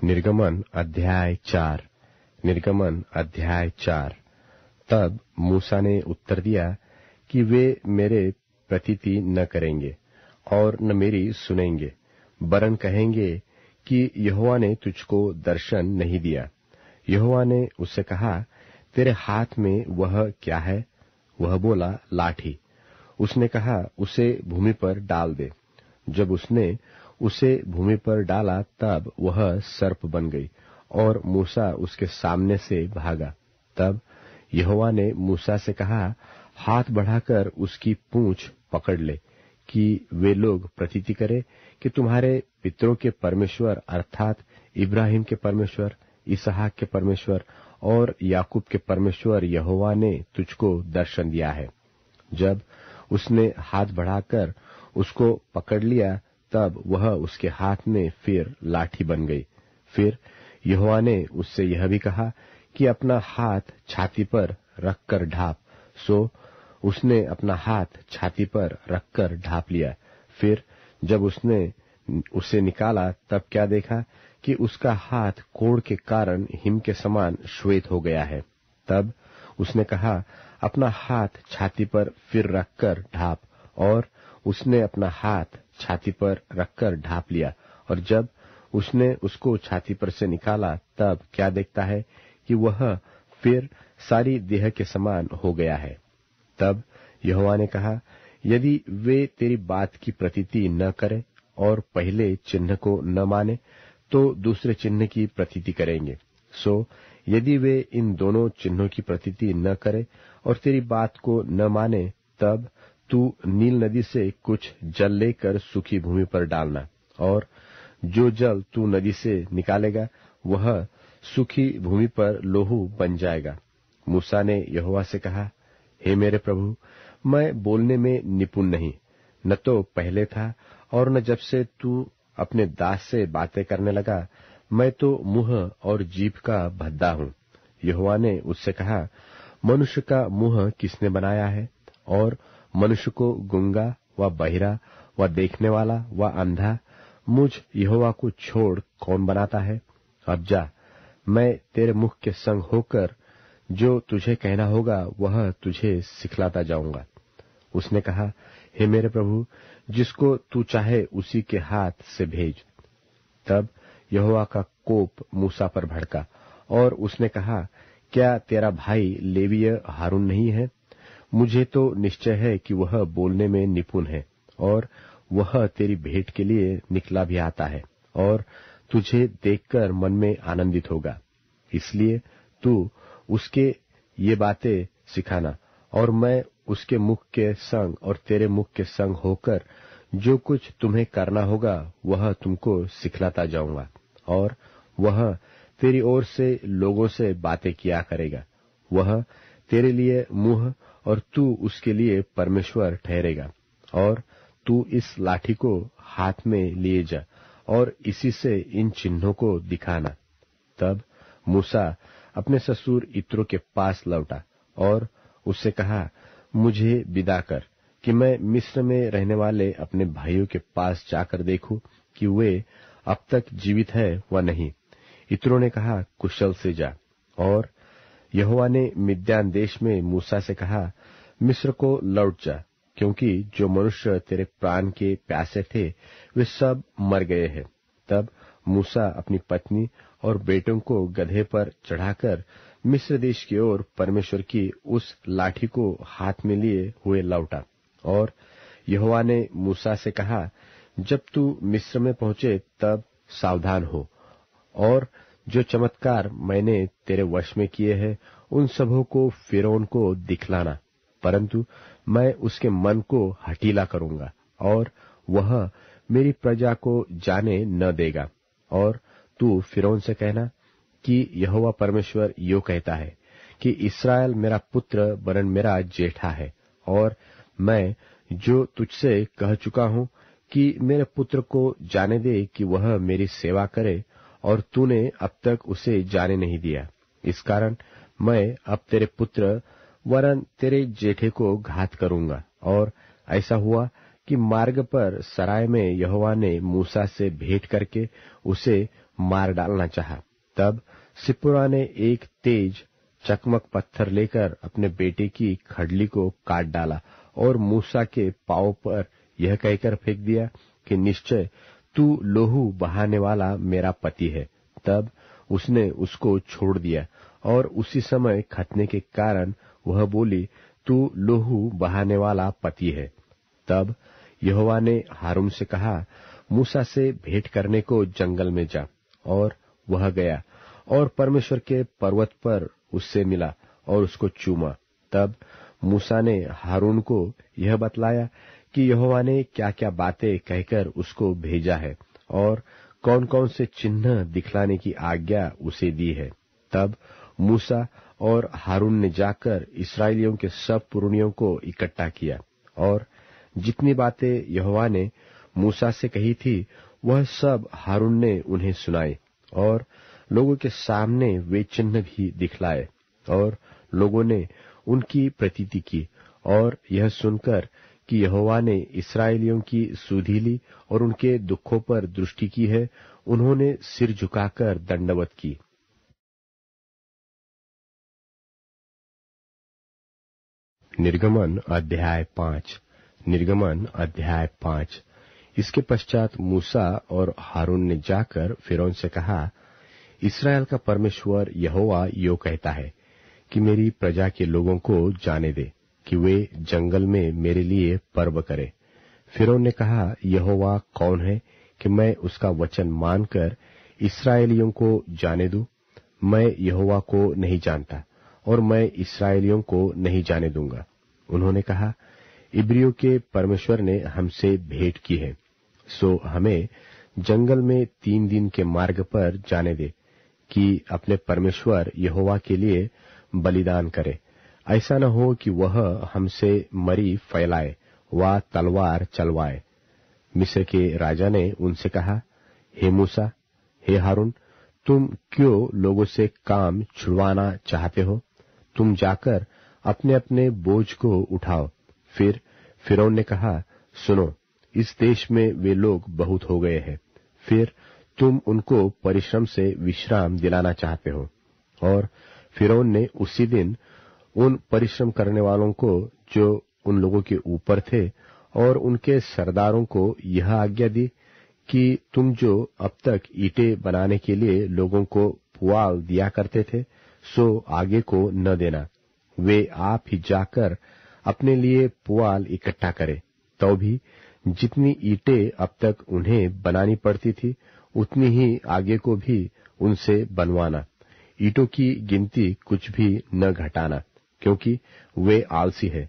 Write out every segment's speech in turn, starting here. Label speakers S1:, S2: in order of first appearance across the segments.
S1: निर्गमन अध्याय 4। निर्गमन अध्याय 4। तब मूसा ने उत्तर दिया कि वे मेरे प्रतीति न करेंगे और न मेरी सुनेंगे, वरन कहेंगे कि यहोवा ने तुझको दर्शन नहीं दिया। यहोवा ने उससे कहा, तेरे हाथ में वह क्या है? वह बोला, लाठी। उसने कहा, उसे भूमि पर डाल दे। जब उसने उसे भूमि पर डाला तब वह सर्प बन गई और मूसा उसके सामने से भागा। तब यहोवा ने मूसा से कहा, हाथ बढ़ाकर उसकी पूंछ पकड़ ले कि वे लोग प्रतीति करे कि तुम्हारे पितरों के परमेश्वर अर्थात इब्राहिम के परमेश्वर, इसहाक के परमेश्वर और याकूब के परमेश्वर यहोवा ने तुझको दर्शन दिया है। जब उसने हाथ बढ़ाकर उसको पकड़ लिया तब वह उसके हाथ में फिर लाठी बन गई। फिर यहोवा ने उससे यह भी कहा कि अपना हाथ छाती पर रखकर ढाप। सो उसने अपना हाथ छाती पर रखकर ढाप लिया। फिर जब उसने उसे निकाला तब क्या देखा कि उसका हाथ कोढ़ के कारण हिम के समान श्वेत हो गया है। तब उसने कहा, अपना हाथ छाती पर फिर रखकर ढाप। और उसने अपना हाथ छाती पर रखकर ढाप लिया। और जब उसने उसको छाती पर से निकाला तब क्या देखता है कि वह फिर सारी देह के समान हो गया है। तब यहोवा ने कहा, यदि वे तेरी बात की प्रतीति न करे और पहले चिन्ह को न माने तो दूसरे चिन्ह की प्रतीति करेंगे। सो यदि वे इन दोनों चिन्हों की प्रतीति न करे और तेरी बात को न माने, तब तू नील नदी से कुछ जल लेकर सूखी भूमि पर डालना, और जो जल तू नदी से निकालेगा वह सूखी भूमि पर लोहू बन जाएगा। मूसा ने यहोवा से कहा, हे मेरे प्रभु, मैं बोलने में निपुण नहीं, न तो पहले था और न जब से तू अपने दास से बातें करने लगा। मैं तो मुंह और जीभ का भद्दा हूँ। यहोवा ने उससे कहा, मनुष्य का मुंह किसने बनाया है? और मनुष्य को गूंगा व बहिरा व देखने वाला व अंधा मुझ यहोवा को छोड़ कौन बनाता है? अब जा, मैं तेरे मुख के संग होकर जो तुझे कहना होगा वह तुझे सिखलाता जाऊंगा। उसने कहा, हे मेरे प्रभु, जिसको तू चाहे उसी के हाथ से भेज। तब यहोवा का कोप मूसा पर भड़का और उसने कहा, क्या तेरा भाई लेवीय हारून नहीं है? मुझे तो निश्चय है कि वह बोलने में निपुण है और वह तेरी भेंट के लिए निकला भी आता है और तुझे देखकर मन में आनंदित होगा। इसलिए तू उसके ये बातें सिखाना और मैं उसके मुख के संग और तेरे मुख के संग होकर जो कुछ तुम्हें करना होगा वह तुमको सिखलाता जाऊंगा। और वह तेरी ओर से लोगों से बातें किया करेगा। वह तेरे लिए मुंह और तू उसके लिए परमेश्वर ठहरेगा। और तू इस लाठी को हाथ में लिए जा और इसी से इन चिन्हों को दिखाना। तब मूसा अपने ससुर इत्रो के पास लौटा और उससे कहा, मुझे विदा कर कि मैं मिस्र में रहने वाले अपने भाइयों के पास जाकर देखूं कि वे अब तक जीवित है व नहीं। इत्रो ने कहा, कुशल से जा। और यहोवा ने मिद्यान देश में मूसा से कहा, मिस्र को लौट जा, क्योंकि जो मनुष्य तेरे प्राण के प्यासे थे वे सब मर गए हैं। तब मूसा अपनी पत्नी और बेटों को गधे पर चढ़ाकर मिस्र देश की ओर परमेश्वर की उस लाठी को हाथ में लिए हुए लौटा। और यहोवा ने मूसा से कहा, जब तू मिस्र में पहुंचे तब सावधान हो और जो चमत्कार मैंने तेरे वश में किए हैं उन सबों को फिरौन को दिखलाना, परंतु मैं उसके मन को हठीला करूंगा और वह मेरी प्रजा को जाने न देगा। और तू फिरौन से कहना कि यहोवा परमेश्वर यो कहता है कि इस्राएल मेरा पुत्र वरन मेरा जेठा है, और मैं जो तुझसे कह चुका हूं कि मेरे पुत्र को जाने दे कि वह मेरी सेवा करे, और तूने अब तक उसे जाने नहीं दिया। इस कारण मैं अब तेरे पुत्र वरन तेरे जेठे को घात करूंगा। और ऐसा हुआ कि मार्ग पर सराय में यहोवा ने मूसा से भेंट करके उसे मार डालना चाहा। तब सिप्पोरा ने एक तेज चकमक पत्थर लेकर अपने बेटे की खडली को काट डाला और मूसा के पांव पर यह कहकर फेंक दिया कि निश्चय तू लोहू बहाने वाला मेरा पति है। तब उसने उसको छोड़ दिया और उसी समय खतने के कारण वह बोली, तू लोहू बहाने वाला पति है। तब यहोवा ने हारून से कहा, मूसा से भेंट करने को जंगल में जा। और वह गया और परमेश्वर के पर्वत पर उससे मिला और उसको चूमा। तब मूसा ने हारून को यह बतलाया कि यहोवा ने क्या क्या बातें कहकर उसको भेजा है और कौन कौन से चिन्ह दिखलाने की आज्ञा उसे दी है। तब मूसा और हारून ने जाकर इस्राएलियों के सब पुरनियों को इकट्ठा किया और जितनी बातें यहोवा ने मूसा से कही थी वह सब हारून ने उन्हें सुनाई और लोगों के सामने वे चिन्ह भी दिखलाए और लोगों ने उनकी प्रतीति की। और यह सुनकर कि यहोवा ने इस्राएलियों की सुधि ली और उनके दुखों पर दृष्टि की है, उन्होंने सिर झुकाकर दंडवत की। निर्गमन अध्याय 5। निर्गमन अध्याय 5। इसके पश्चात मूसा और हारून ने जाकर फिरौन से कहा, इस्राएल का परमेश्वर यहोवा यो कहता है कि मेरी प्रजा के लोगों को जाने दे कि वे जंगल में मेरे लिए पर्व करें। फिरौन ने कहा, यहोवा कौन है कि मैं उसका वचन मानकर इस्राएलियों को जाने दूं? मैं यहोवा को नहीं जानता और मैं इस्राएलियों को नहीं जाने दूंगा। उन्होंने कहा, इब्रियों के परमेश्वर ने हमसे भेंट की है, सो हमें जंगल में 3 दिन के मार्ग पर जाने दे कि अपने परमेश्वर यहोवा के लिए बलिदान करे। ऐसा न हो कि वह हमसे मरी फैलाए व तलवार चलवाए। मिस्र के राजा ने उनसे कहा, हे मूसा, हे हारून, तुम क्यों लोगों से काम छुड़वाना चाहते हो? तुम जाकर अपने अपने बोझ को उठाओ। फिर फिरौन ने कहा, सुनो, इस देश में वे लोग बहुत हो गए हैं, फिर तुम उनको परिश्रम से विश्राम दिलाना चाहते हो। और फिरौन ने उसी दिन उन परिश्रम करने वालों को जो उन लोगों के ऊपर थे और उनके सरदारों को यह आज्ञा दी कि तुम जो अब तक ईंटें बनाने के लिए लोगों को पुआल दिया करते थे, सो आगे को न देना। वे आप ही जाकर अपने लिए पुआल इकट्ठा करें। तो भी जितनी ईंटें अब तक उन्हें बनानी पड़ती थी उतनी ही आगे को भी उनसे बनवाना। ईंटों की गिनती कुछ भी न घटाना, क्योंकि वे आलसी है।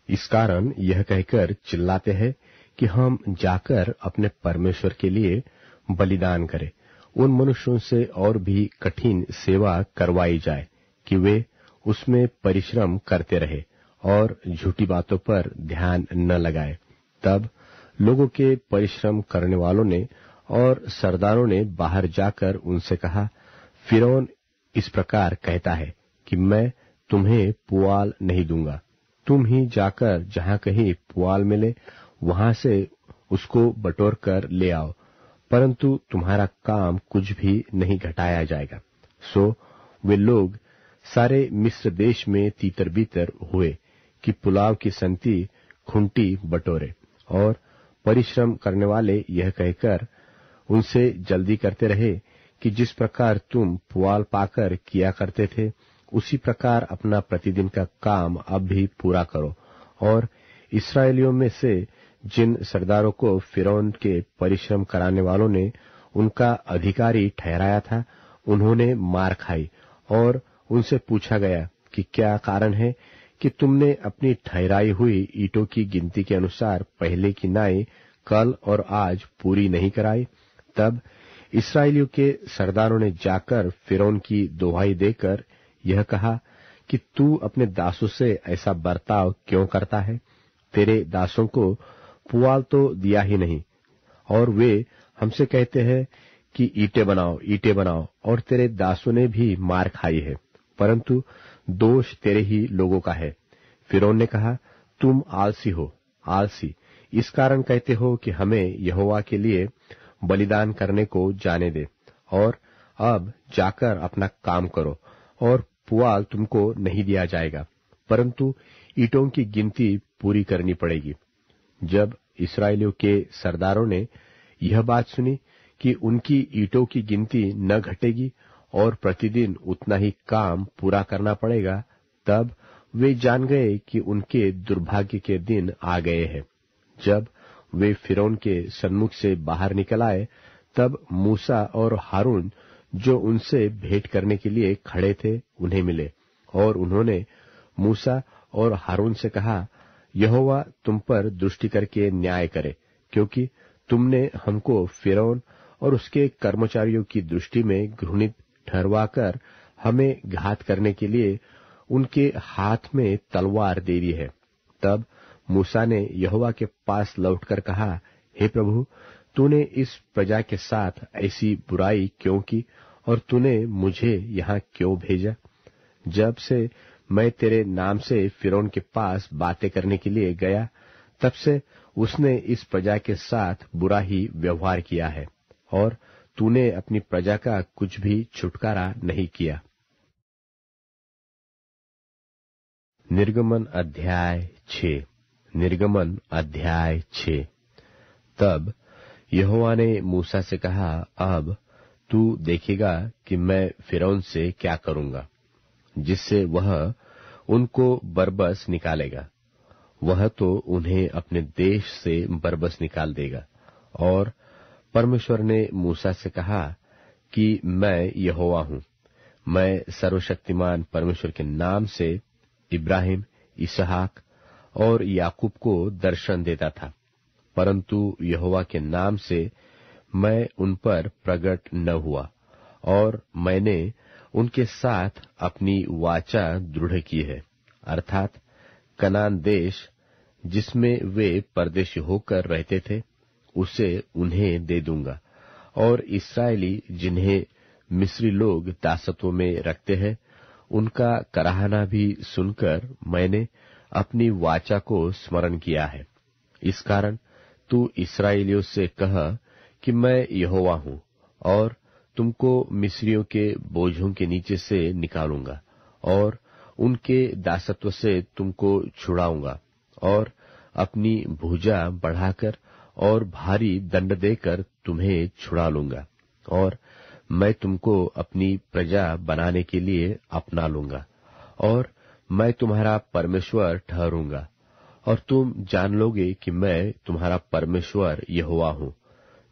S1: इस कारण यह कहकर चिल्लाते हैं कि हम जाकर अपने परमेश्वर के लिए बलिदान करें। उन मनुष्यों से और भी कठिन सेवा करवाई जाए कि वे उसमें परिश्रम करते रहे और झूठी बातों पर ध्यान न लगाए। तब लोगों के परिश्रम करने वालों ने और सरदारों ने बाहर जाकर उनसे कहा, फिरौन इस प्रकार कहता है कि मैं तुम्हें पुआल नहीं दूंगा। तुम ही जाकर जहां कहीं पुआल मिले वहां से उसको बटोर कर ले आओ, परंतु तुम्हारा काम कुछ भी नहीं घटाया जाएगा। सो वे लोग सारे मिस्र देश में तीतर बीतर हुए कि पुलाव की संति खुंटी बटोरे। और परिश्रम करने वाले यह कहकर उनसे जल्दी करते रहे कि जिस प्रकार तुम पुआल पाकर किया करते थे उसी प्रकार अपना प्रतिदिन का काम अब भी पूरा करो। और इस्राएलियों में से जिन सरदारों को फिरौन के परिश्रम कराने वालों ने उनका अधिकारी ठहराया था, उन्होंने मार खाई। और उनसे पूछा गया कि क्या कारण है कि तुमने अपनी ठहराई हुई ईंटों की गिनती के अनुसार पहले की नाई कल और आज पूरी नहीं कराई? तब इस्राएलियों के सरदारों ने जाकर फिरौन की दुहाई देकर यह कहा कि तू अपने दासों से ऐसा बर्ताव क्यों करता है? तेरे दासों को पुआल तो दिया ही नहीं, और वे हमसे कहते हैं कि ईंटें बनाओ, ईंटें बनाओ, और तेरे दासों ने भी मार खाई है, परंतु दोष तेरे ही लोगों का है। फिरौन ने कहा, तुम आलसी हो, आलसी, इस कारण कहते हो कि हमें यहोवा के लिए बलिदान करने को जाने दे, और अब जाकर अपना काम करो, और पुआल तुमको नहीं दिया जाएगा, परंतु ईंटों की गिनती पूरी करनी पड़ेगी। जब इस्राएलियों के सरदारों ने यह बात सुनी कि उनकी ईंटों की गिनती न घटेगी और प्रतिदिन उतना ही काम पूरा करना पड़ेगा, तब वे जान गए कि उनके दुर्भाग्य के दिन आ गए हैं। जब वे फिरौन के सन्मुख से बाहर निकल आए, तब मूसा और हारून जो उनसे भेंट करने के लिए खड़े थे उन्हें मिले, और उन्होंने मूसा और हारून से कहा, यहोवा तुम पर दृष्टि करके न्याय करे, क्योंकि तुमने हमको फिरौन और उसके कर्मचारियों की दृष्टि में घृणित ठहरवाकर हमें घात करने के लिए उनके हाथ में तलवार दे दी है। तब मूसा ने यहोवा के पास लौटकर कहा, हे प्रभु, तूने इस प्रजा के साथ ऐसी बुराई क्यों की, और तूने मुझे यहाँ क्यों भेजा? जब से मैं तेरे नाम से फिरौन के पास बातें करने के लिए गया, तब से उसने इस प्रजा के साथ बुरा ही व्यवहार किया है, और तूने अपनी प्रजा का कुछ भी छुटकारा नहीं किया। निर्गमन अध्याय 6। निर्गमन अध्याय 6। तब यहोवा ने मूसा से कहा, अब तू देखेगा कि मैं फिरौन से क्या करूंगा, जिससे वह उनको बरबस निकालेगा। वह तो उन्हें अपने देश से बरबस निकाल देगा। और परमेश्वर ने मूसा से कहा कि मैं यहोवा हूं। मैं सर्वशक्तिमान परमेश्वर के नाम से इब्राहिम, इसहाक और याकूब को दर्शन देता था, परंतु यहोवा के नाम से मैं उन पर प्रकट न हुआ, और मैंने उनके साथ अपनी वाचा दृढ़ की है, अर्थात कनान देश जिसमें वे परदेशी होकर रहते थे, उसे उन्हें दे दूंगा। और इस्राएली जिन्हें मिस्री लोग दासत्व में रखते हैं, उनका कराहना भी सुनकर मैंने अपनी वाचा को स्मरण किया है। इस कारण तू इस्राएलियों से कह कि मैं यहोवा हूं, और तुमको मिस्रियों के बोझों के नीचे से निकालूंगा, और उनके दासत्व से तुमको छुड़ाऊंगा, और अपनी भुजा बढ़ाकर और भारी दंड देकर तुम्हें छुड़ा लूंगा, और मैं तुमको अपनी प्रजा बनाने के लिए अपना लूंगा, और मैं तुम्हारा परमेश्वर ठहरूंगा, और तुम जान लोगे कि मैं तुम्हारा परमेश्वर यहोवा हूं,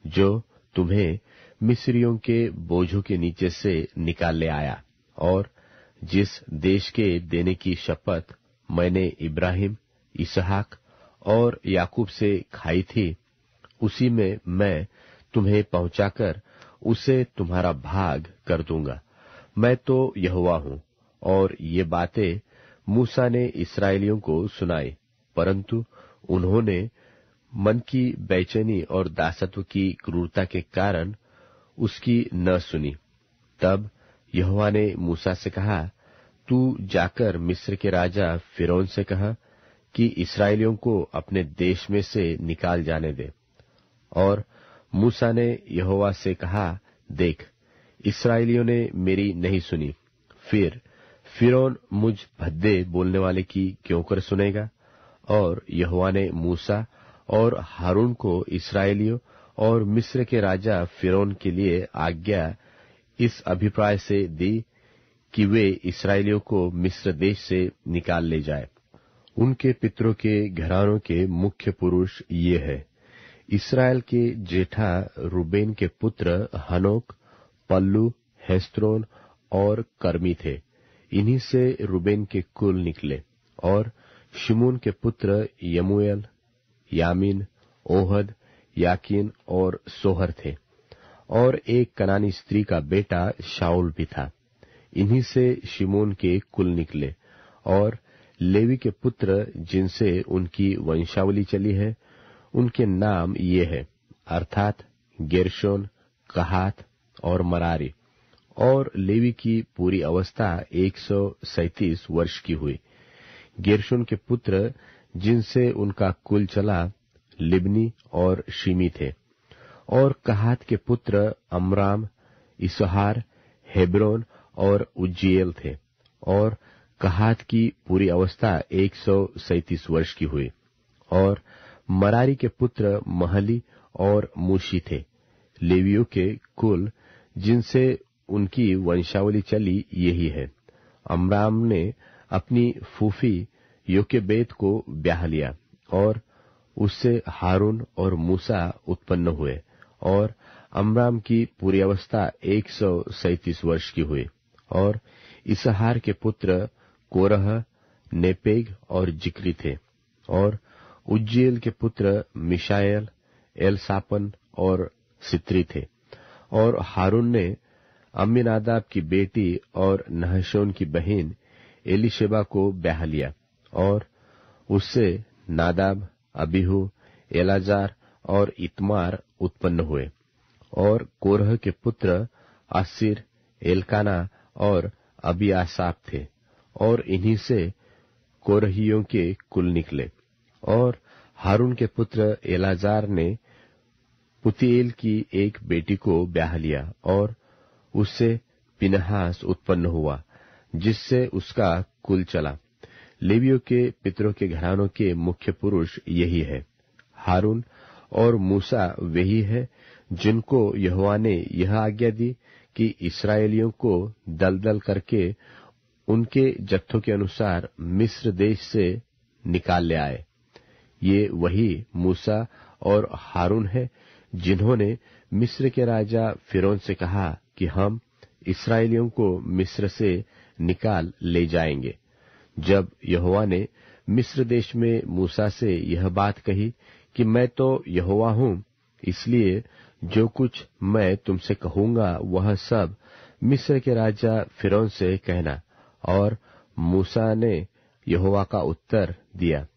S1: जो तुम्हें मिस्रियों के बोझों के नीचे से निकाल ले आया। और जिस देश के देने की शपथ मैंने इब्राहिम, इसहाक और याकूब से खाई थी, उसी में मैं तुम्हें पहुंचाकर उसे तुम्हारा भाग कर दूंगा। मैं तो यहोवा हूं। और ये बातें मूसा ने इस्राएलियों को सुनाई, परंतु उन्होंने मन की बेचैनी और दासत्व की क्रूरता के कारण उसकी न सुनी। तब यहोवा ने मूसा से कहा, तू जाकर मिस्र के राजा फिरौन से कह कि इस्राएलियों को अपने देश में से निकाल जाने दे। और मूसा ने यहोवा से कहा, देख, इस्राएलियों ने मेरी नहीं सुनी, फिर फिरौन मुझ भद्दे बोलने वाले की क्यों कर सुनेगा? और यहोवा ने मूसा और हारून को इस्राएलियों और मिस्र के राजा फिरौन के लिए आज्ञा इस अभिप्राय से दी कि वे इस्राएलियों को मिस्र देश से निकाल ले जाए। उनके पितरों के घरानों के मुख्य पुरुष ये है। इस्राएल के जेठा रूबेन के पुत्र हनोक, पल्लू, हेस्रोन और कर्मी थे। इन्हीं से रूबेन के कुल निकले। और शिमोन के पुत्र यमूएल, यामीन, ओहद, याकीन और सोहर थे। और एक कनानी स्त्री का बेटा शाऊल भी था। इन्हीं से शिमोन के कुल निकले। और लेवी के पुत्र जिनसे उनकी वंशावली चली है, उनके नाम ये है, अर्थात गेर्शोन, कहात और मरारी। और लेवी की पूरी अवस्था 137 वर्ष की हुई। गेर्शोन के पुत्र जिनसे उनका कुल चला, लिबनी और शिमी थे। और कहात के पुत्र अमराम, इसहार, हेब्रोन और उज्जीएल थे। और कहात की पूरी अवस्था 137 वर्ष की हुई। और मरारी के पुत्र महली और मूशी थे। लेवियों के कुल जिनसे उनकी वंशावली चली यही है। अमराम ने अपनी फूफी योकेबेद को ब्याह लिया और उससे हारून और मूसा उत्पन्न हुए। और अमराम की पूरी अवस्था 137 वर्ष की हुई। और इसहार के पुत्र कोरह, नेपेग और जिक्री थे। और उज्जीएल के पुत्र मिशाएल, एलसापन और सित्री थे। और हारून ने अम्मीनादाब की बेटी और नहशोन की बहन एलीशेबा को ब्याह लिया और उससे नादाब, अबीहू, एलाजार और इतमार उत्पन्न हुए। और कोरह के पुत्र आसिर, एलकाना और अबीआसाप थे। और इन्हीं से कोरहियों के कुल निकले। और हारून के पुत्र एलाजार ने पुतीएल की एक बेटी को ब्याह लिया और उससे पिनहास उत्पन्न हुआ, जिससे उसका कुल चला। लेवियों के पितरों के घरानों के मुख्य पुरुष यही है। हारून और मूसा वही है जिनको यहोवा ने यह आज्ञा दी कि इस्राएलियों को दलदल करके उनके जत्थों के अनुसार मिस्र देश से निकाल ले आए। ये वही मूसा और हारून है जिन्होंने मिस्र के राजा फिरौन से कहा कि हम इस्राएलियों को मिस्र से निकाल ले जाएंगे। जब यहोवा ने मिस्र देश में मूसा से यह बात कही कि मैं तो यहोवा हूं, इसलिए जो कुछ मैं तुमसे कहूंगा वह सब मिस्र के राजा फिरौन से कहना। और मूसा ने यहोवा का उत्तर दिया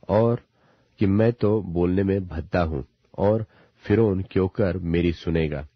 S1: और कि मैं तो बोलने में भद्दा हूं और फिरौन क्यों कर मेरी सुनेगा।